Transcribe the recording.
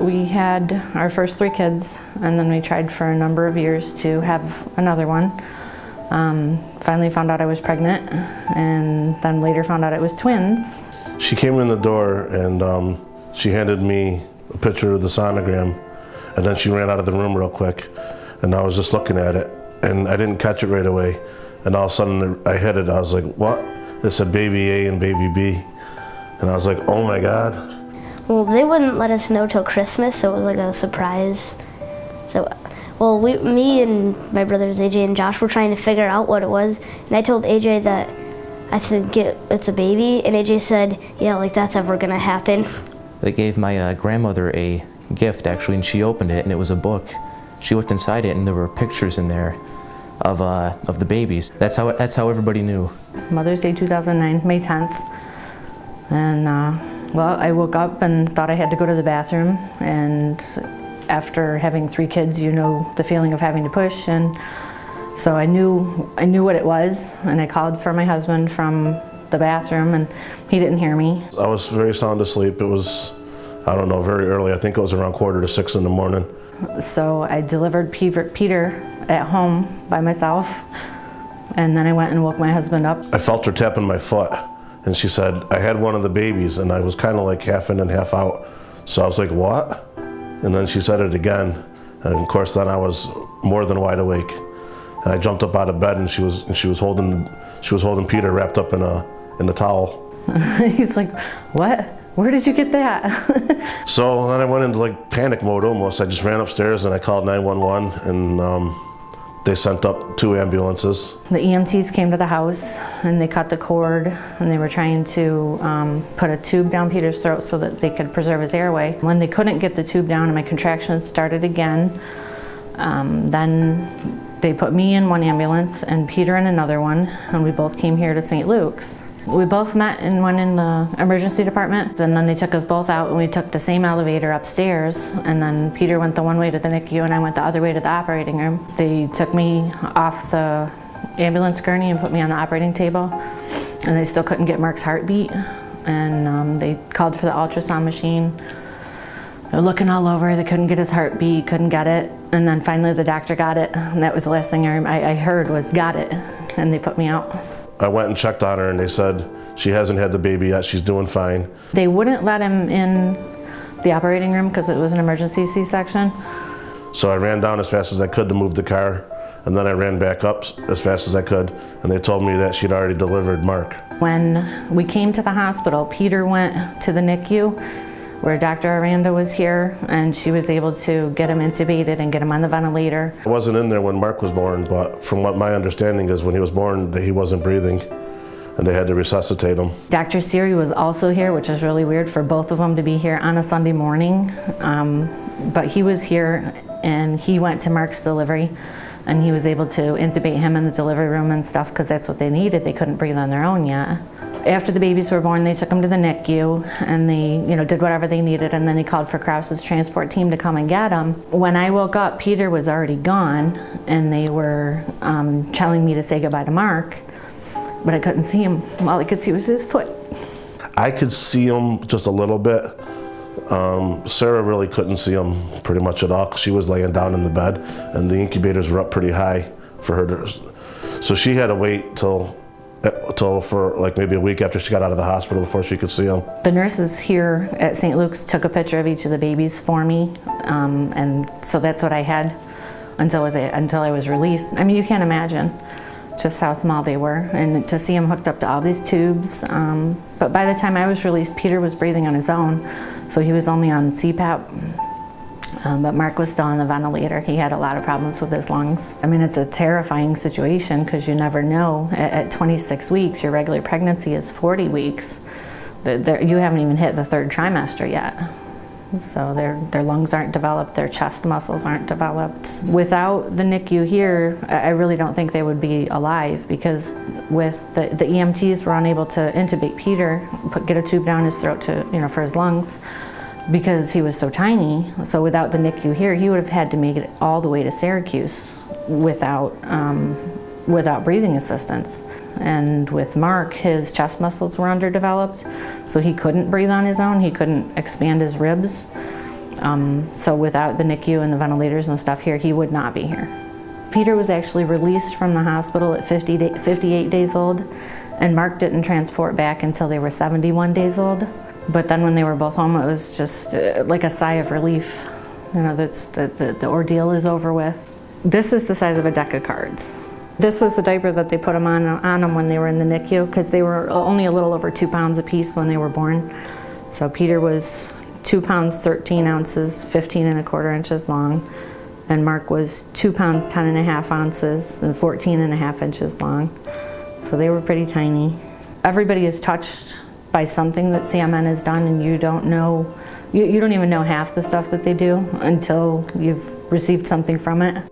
We had our first 3 kids, and then we tried for a number of years to have another one. Finally found out I was pregnant, and then later found out it was twins. She came in the door and she handed me a picture of the sonogram, and then she ran out of the room real quick, and I was just looking at it, and I didn't catch it right away, and all of a sudden I hit it. I was like, what? It said baby A and baby B, and I was like, oh my God. Well, they wouldn't let us know till Christmas, so it was like a surprise. So, well, me and my brothers AJ and Josh were trying to figure out what it was, and I told AJ that I think it's a baby, and AJ said, yeah, like that's ever gonna happen. They gave my grandmother a gift actually, and she opened it and it was a book. She looked inside it and there were pictures in there of the babies. That's how everybody knew. Mother's Day 2009, May 10th. And well, I woke up and thought I had to go to the bathroom, and after having 3 kids, you know the feeling of having to push, and so I knew what it was, and I called for my husband from the bathroom, and he didn't hear me. I was very sound asleep. It was, I don't know, very early. I think it was around 5:45 in the morning. So I delivered Peter at home by myself, and then I went and woke my husband up. I felt her tapping my foot, and she said, I had one of the babies, and I was kind of like half in and half out. So I was like, what? And then she said it again, and of course then I was more than wide awake. And I jumped up out of bed, and she was holding Peter wrapped up in a towel. He's like, what? Where did you get that? So then I went into like panic mode almost. I just ran upstairs and I called 911, and they sent up 2 ambulances. The EMTs came to the house and they cut the cord, and they were trying to put a tube down Peter's throat so that they could preserve his airway. When they couldn't get the tube down and my contractions started again, then they put me in one ambulance and Peter in another one, and we both came here to St. Luke's. We both met and went in the emergency department, and then they took us both out and we took the same elevator upstairs, and then Peter went the one way to the NICU and I went the other way to the operating room. They took me off the ambulance gurney and put me on the operating table, and they still couldn't get Mark's heartbeat, and they called for the ultrasound machine. They were looking all over, they couldn't get his heartbeat, couldn't get it, and then finally the doctor got it, and that was the last thing I heard was got it, and they put me out. I went and checked on her, and they said she hasn't had the baby yet, she's doing fine. They wouldn't let him in the operating room because it was an emergency C-section. So I ran down as fast as I could to move the car, and then I ran back up as fast as I could, and they told me that she'd already delivered Mark. When we came to the hospital, Peter went to the NICU where Dr. Aranda was here, and she was able to get him intubated and get him on the ventilator. I wasn't in there when Mark was born, but from what my understanding is, when he was born, he wasn't breathing, and they had to resuscitate him. Dr. Siri was also here, which is really weird for both of them to be here on a Sunday morning, but he was here, and he went to Mark's delivery, and he was able to intubate him in the delivery room and stuff because that's what they needed. They couldn't breathe on their own yet. After the babies were born, they took them to the NICU, and they, did whatever they needed, and then they called for Krause's transport team to come and get them. When I woke up, Peter was already gone, and they were telling me to say goodbye to Mark, but I couldn't see him. All I could see was his foot. I could see him just a little bit. Sarah really couldn't see him pretty much at all because she was laying down in the bed, and the incubators were up pretty high for her to, so she had to wait till for like maybe a week after she got out of the hospital before she could see him. The nurses here at St. Luke's took a picture of each of the babies for me, and so that's what I had until I was released. I mean, you can't imagine just how small they were, and to see him hooked up to all these tubes. But by the time I was released, Peter was breathing on his own, so he was only on CPAP. But Mark was still on the ventilator. He had a lot of problems with his lungs. I mean, it's a terrifying situation because you never know. At 26 weeks, your regular pregnancy is 40 weeks. You haven't even hit the 3rd trimester yet. So their lungs aren't developed, their chest muscles aren't developed. Without the NICU here, I really don't think they would be alive, because with the EMTs were unable to intubate Peter, get a tube down his throat to, for his lungs, because he was so tiny. So without the NICU here, he would have had to make it all the way to Syracuse without breathing assistance. And with Mark, his chest muscles were underdeveloped, so he couldn't breathe on his own. He couldn't expand his ribs. So without the NICU and the ventilators and stuff here, he would not be here. Peter was actually released from the hospital at 58 days old, and Mark didn't transport back until they were 71 days old. But then when they were both home, it was just like a sigh of relief. You know, the ordeal is over with. This is the size of a deck of cards. This was the diaper that they put them on them when they were in the NICU, because they were only a little over 2 pounds apiece when they were born. So Peter was 2 pounds 13 ounces, 15 1/4 inches long, and Mark was 2 pounds 10 1/2 ounces and 14 1/2 inches long. So they were pretty tiny. Everybody is touched by something that CMN has done, and you don't know, you don't even know half the stuff that they do until you've received something from it.